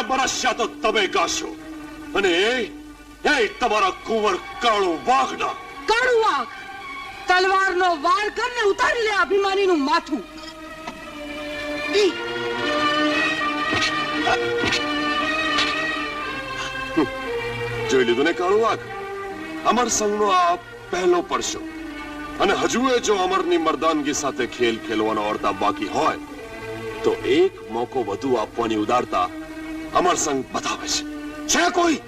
બરસ્યા તો તમે ગાશો અને એ તમારા કુંવર કાળુ વાઘના. કાળુ વાઘ તલવારનો વાર કરીને ઉતારી લે અભિમાનીનું માથું. જોઈ લીધું ને કાળુ વાઘ, અમર સંઘનો આ પહેલો પડશો અને હજુ જો અમરની મર્દાનગી સાથે ખેલ ખેલવાનો અડતા બાકી હોય તો એક મોકો વધુ આપવાની ઉદારતા અમર સંઘ બતાવે છે કોઈ?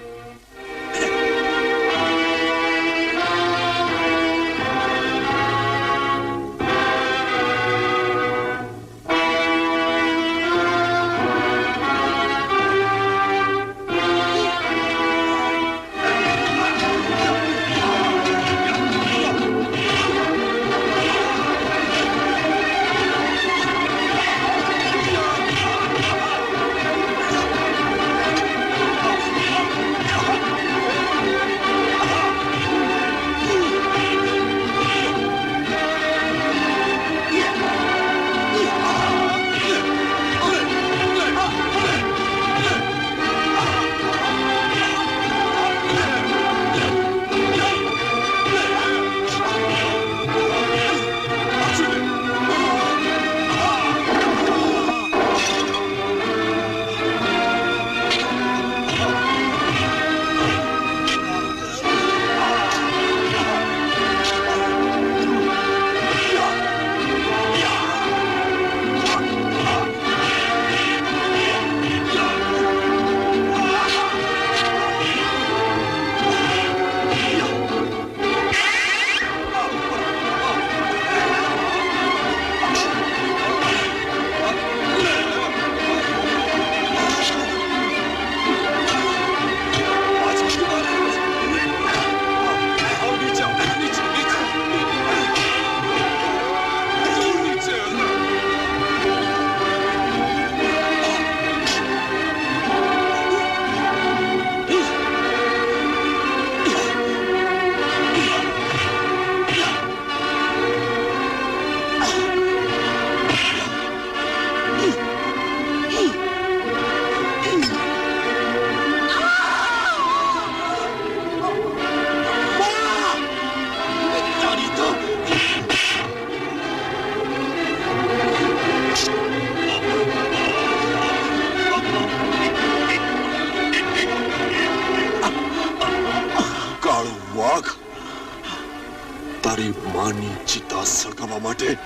તારી માની ચિતા સળગાવવા માટે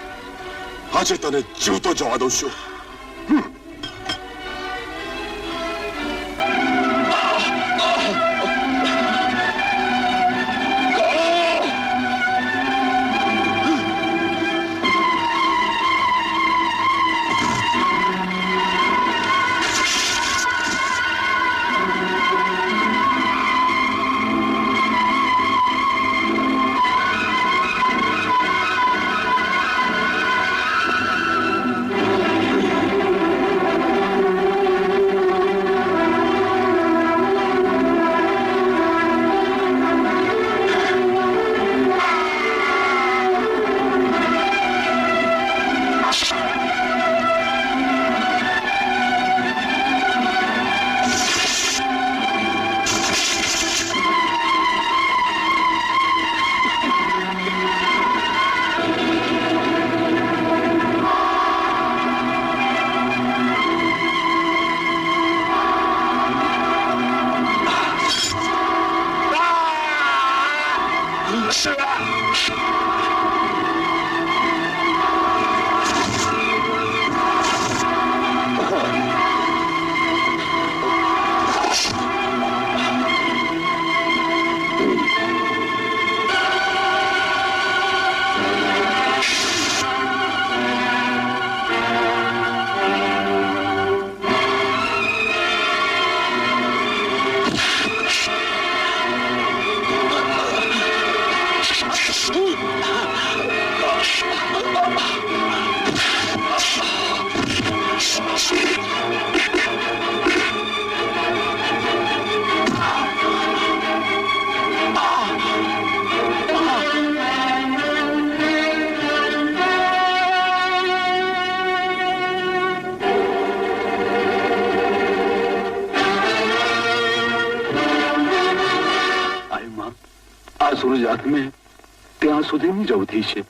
આજે તને જીવતો જવા દઉં છું. આ સૂરજ આથમે ત્યાં સુધીની જ અવધિ છે.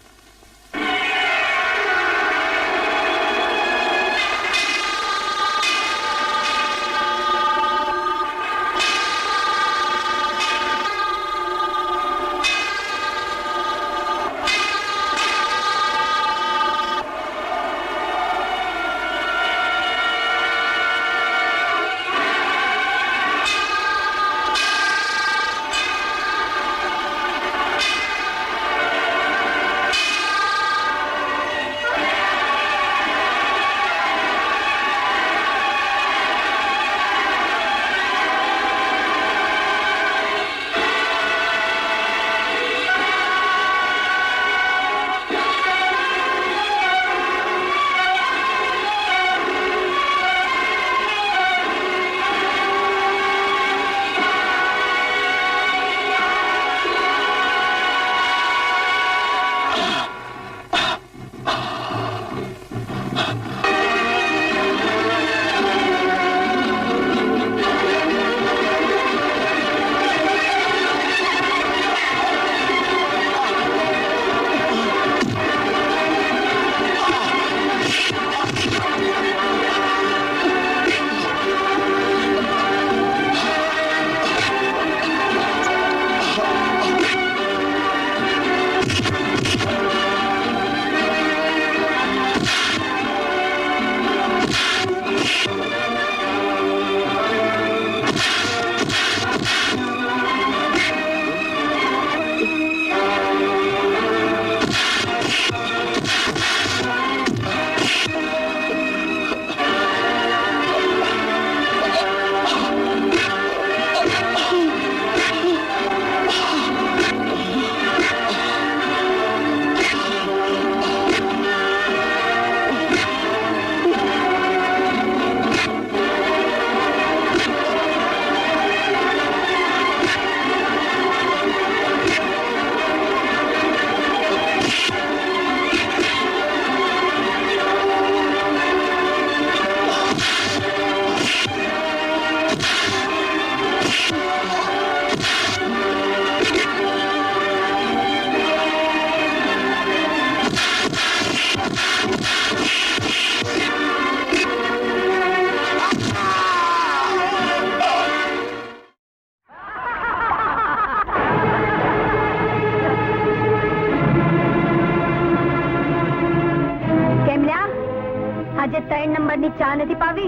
આજે 3 નંબરની ચા નથી પાવી?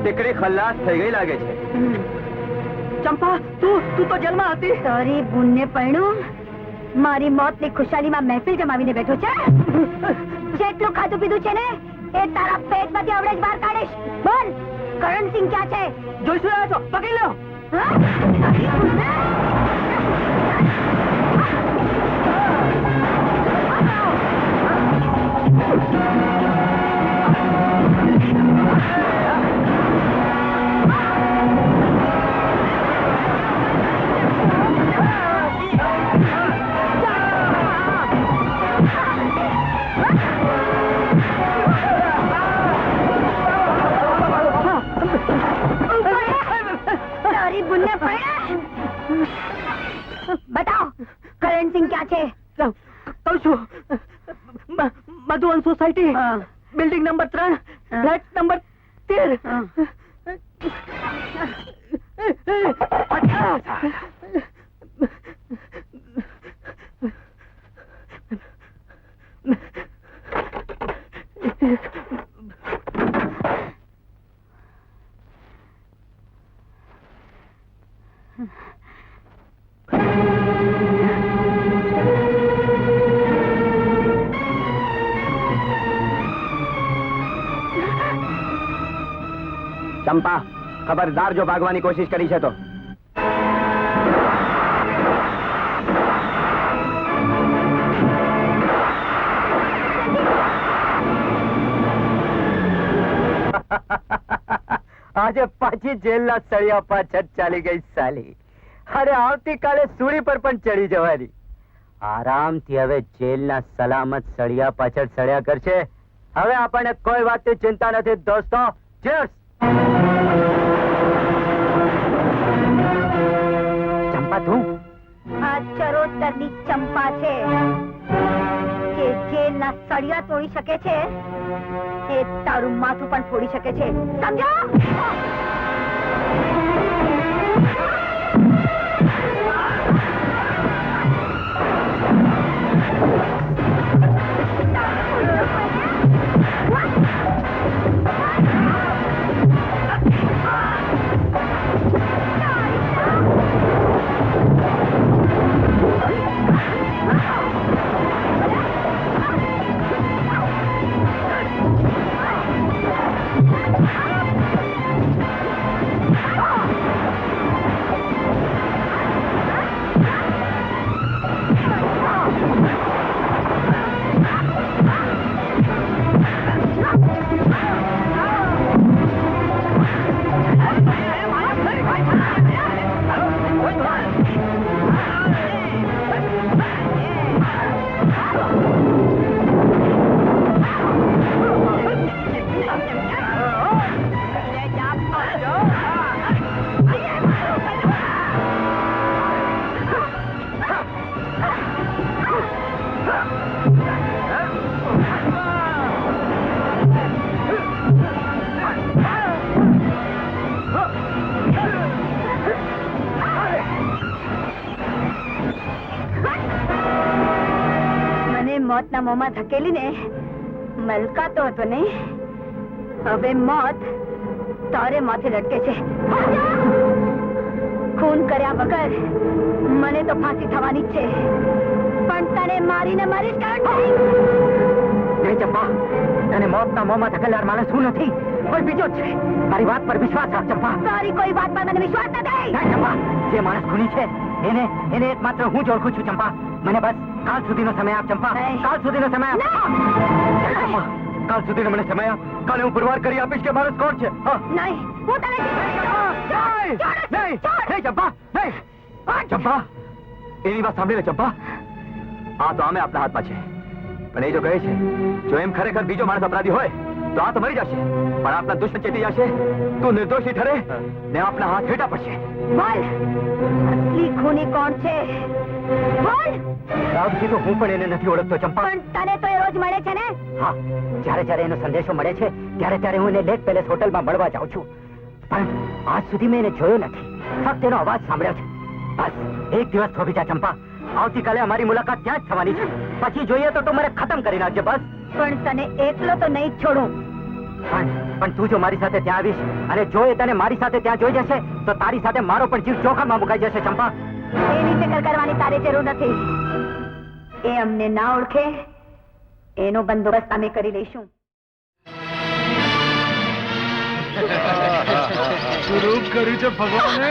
દીકરી ખલ્લાસ થઈ ગઈ લાગે છે. ચંપા, તું તો જેલમાં હતી. તારી બુનને પરણું મારી મોતની ખુશાલીમાં મહેફિલ જમાવીને બેઠો છે. જેટલું ખાધું પીધું છે ને એ તારા પેટમાંથી આવડે જ બહાર કાઢીશ. બોલ, કરણસિંહ ક્યાં છે? જોઈશું આવ્યો છો, પકડી લો. હા? તારી બુનને? તારી બુનને પરણે? બતાવ, કરણસિંહ ક્યાં છે? કહું છું, Madhuvan society, building number 3, flat number 13. ચંપા, ખબરદાર જો ભાગવાની કોશિશ કરી છે તો. આજે પાછી જેલના સળિયા પાછળ ચાલી ગઈ સાલી. અરે આવતીકાલે સૂળી પર પણ ચડી જવાની. આરામથી હવે જેલના સલામત સળિયા પાછળ સળિયા કરશે. હવે આપણને કોઈ વાતની ચિંતા નથી દોસ્તો. ચીયર્સ. ચંપા, તું આ ચલ શકે છે એ તારું માથું પણ ફોડી શકે છે, સમજો? મોતના મોંમાં ધકેલીને મલકાતો હતો ને, હવે મોત તારે માથે લટકે છે. ખૂન કર્યા વગર મને તો ફાંસી થવાની જ છે, પણ તને મારીને મરીશ. ચંપા, તને મોતના મોંમાં ધકેલનાર માણસ હું નથી, કોઈ બીજો જ છે. મારી વાત પર વિશ્વાસ રાખ ચંપા. તારી કોઈ વાત પર મને વિશ્વાસ નથી. ચંપા, જે માણસ ખૂની છે એને એકમાત્ર હું જ ઓળખું છું ચંપા. મને બસ કાલ સુધીનો સમય આપ ચંપા, કાલ સુધીનો સમય આપ. કાલ સુધીનો મને સમય આપ. કાલે હું પુરવાર કરી આપીશ કે માણસ કોણ છે. નહીં, હું તને નહીં ચંપા, નહીં ચંપા, એની વાત સાંભળી લે ચંપા. આ તો અમે આપણા હાથમાં છે, પણ એ જો કહે છે જો એમ ખરેખર બીજો માણસ અપરાધી હોય તો આ તો મરી જશે, પણ આપણા દુશ્મન ચેતી જશે, તું નિર્દોષી ઠરે ને આપણા હાથ હેઠા પડશે. બોલ, અસલી ખૂની કોણ છે? બોલ. રાવજી તો હું પણ એને નથી ઓળખતો ચંપા. પણ તને તો એ રોજ મળે છે ને? હા, જ્યારે જ્યારે એનો સંદેશો મળે છે ત્યારે હું એને લેક પેલેસ હોટલમાં મળવા જાઉં છું, પણ આજ સુધી મેં એને જોયો નથી, ફક્ત એનો અવાજ સાંભળ્યો છે. બસ એક દિવસ થોભી જા ચંપા, આવતીકાલે અમારી મુલાકાત ત્યાં જ થવાની છે, પછી જોઈએ તો તું મને ખતમ કરી નાખજે. બસ. પણ તને એકલો તો નહીં જ છોડું. પણ તું જો મારી સાથે ત્યાં આવીશ અને જો એ તને મારી સાથે ત્યાં જોઈ જશે તો તારી સાથે મારો પણ જીવ જોખમમાં મુકાઈ જશે ચંપા. એની ફિકર કરવાની તારે જરૂર નથી. એ અમને ના ઓળખે એનો બંદોબસ્ત અમે કરી લઈશું. शुरू करी तो भगवान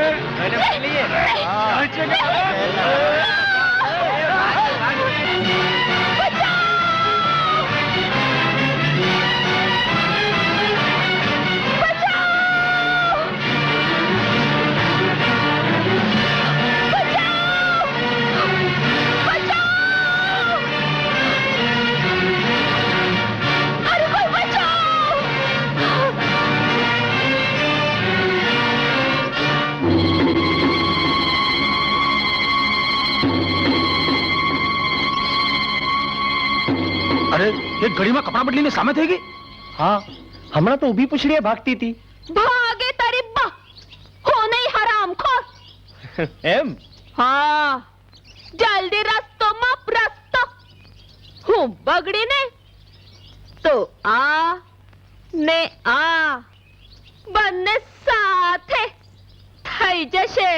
एक घड़ी में कपड़ा बदली ने सामे થઈ ગઈ. हाँ, हमारा तो उभी पुछड़िया भागती थी. भागे तारी बा हो नहीं हरामखोर. एम हाँ, जल्दी रस्तो माप रस्तो. હું બગડી ને તો આ ને આ બંને સાથે થઈ જશે.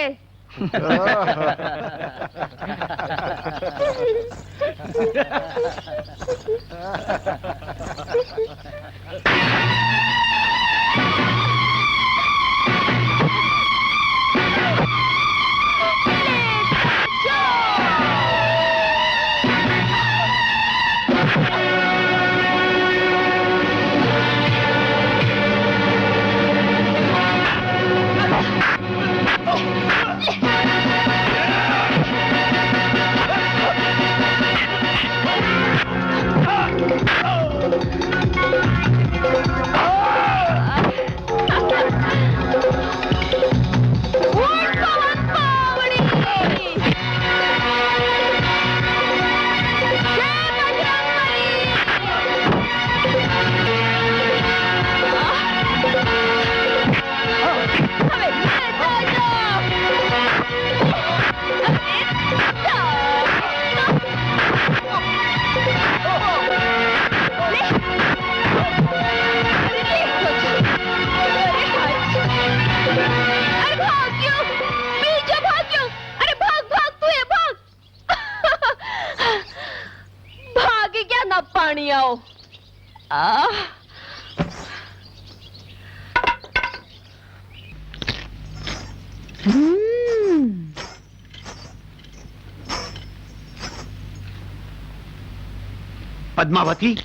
પદ્માવતી,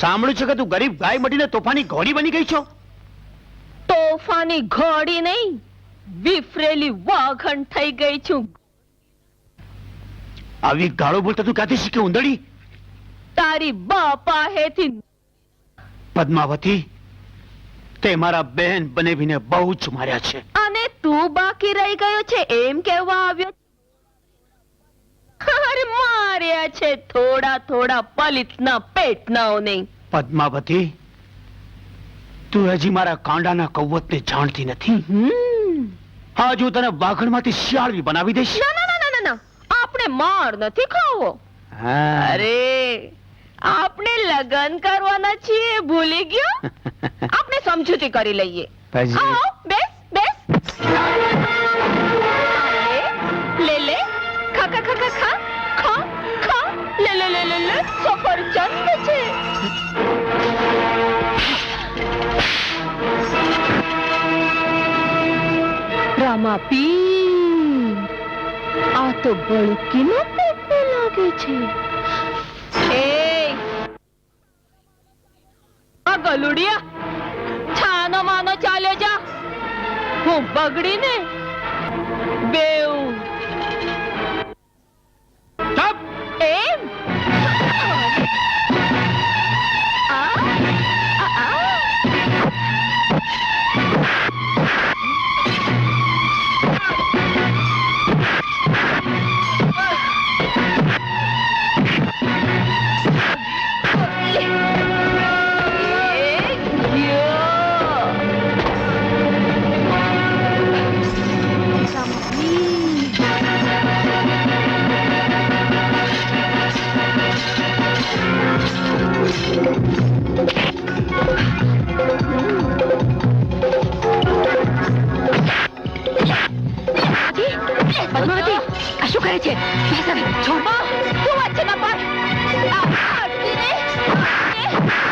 સાંભળ્યું છે કે તું ગરીબ ગાય મટીને તોફાની ઘોડી બની ગઈ છો? તોફાની ઘોડી નહીં, વિફરેલી વાઘણ થઈ ગઈ છું. આવી ગાળો બોલતા તું ક્યાંથી શીખી ઉંદડી? તારી બાપા હેથી. પદ્માવતી, તે મારા બહેન બનેવીને બહુ જ માર્યા છે. અને તું બાકી રહી ગયો છે એમ કહેવા આવ્યો? અરે માર્યા છે થોડા થોડા પલિતના પેટનાઓને. પદ્માવતી, તું હજી મારા કાંડાના કૌવતને જાણતી નથી. આજ હું તને વાઘણમાંથી શિયાળવી બનાવી દઈશ. ના ના ના ના ના, આપણે માર નથી ખાવો. હા. અરે આપણે લગન કરવાના છીએ, ભૂલી ગયો? આપણે સમજૂતી કરી લઈએ. પછી? આવો, બેસ બેસ. લે લે, ખા ખા ખા ખા ખા ખા ખા. લે લે લે લે લે, સફરજન છે. રામા પી, આ તો બળકીનો પેટને લાગે છે. એ આ ગલુડિયા, છાનો માનો ચાલ્યો જા. હું બગડીને બેઉ. ચૂપ! એમ આ આ આ. પદ્માવતી, આ શું કરે છે? છોડ, તું વચ્ચે ન પડ.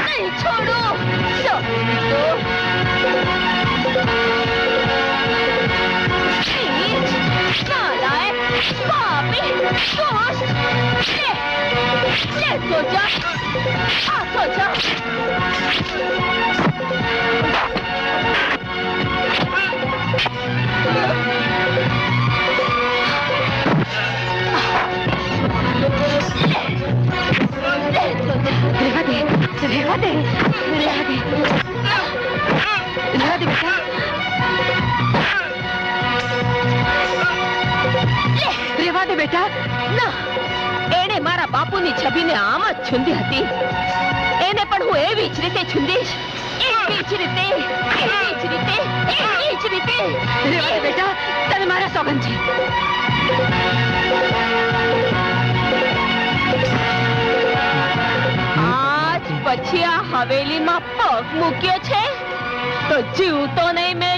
નહીં છોડું. નાલાયક, પાપી, દોસ્ત. લે તો જા, આ તો જા. રહેવા દે, રહેવા દે, રહેવા દે, રહેવા દે બેટા. રહેવા દે બેટા. ના, એણે મારા બાપુની છબીને આમ જ છૂંદી હતી. એને પણ હું એવી જ રીતે છૂંદીશ. એવી જ રીતે, એવી જ રીતે, એવી જ રીતે. રહેવા દે બેટા, તને મારા સોગંદ છે. આજ પછી આ હવેલીમાં પગ મૂક્યો છે તો જીવતો નહીં મેં.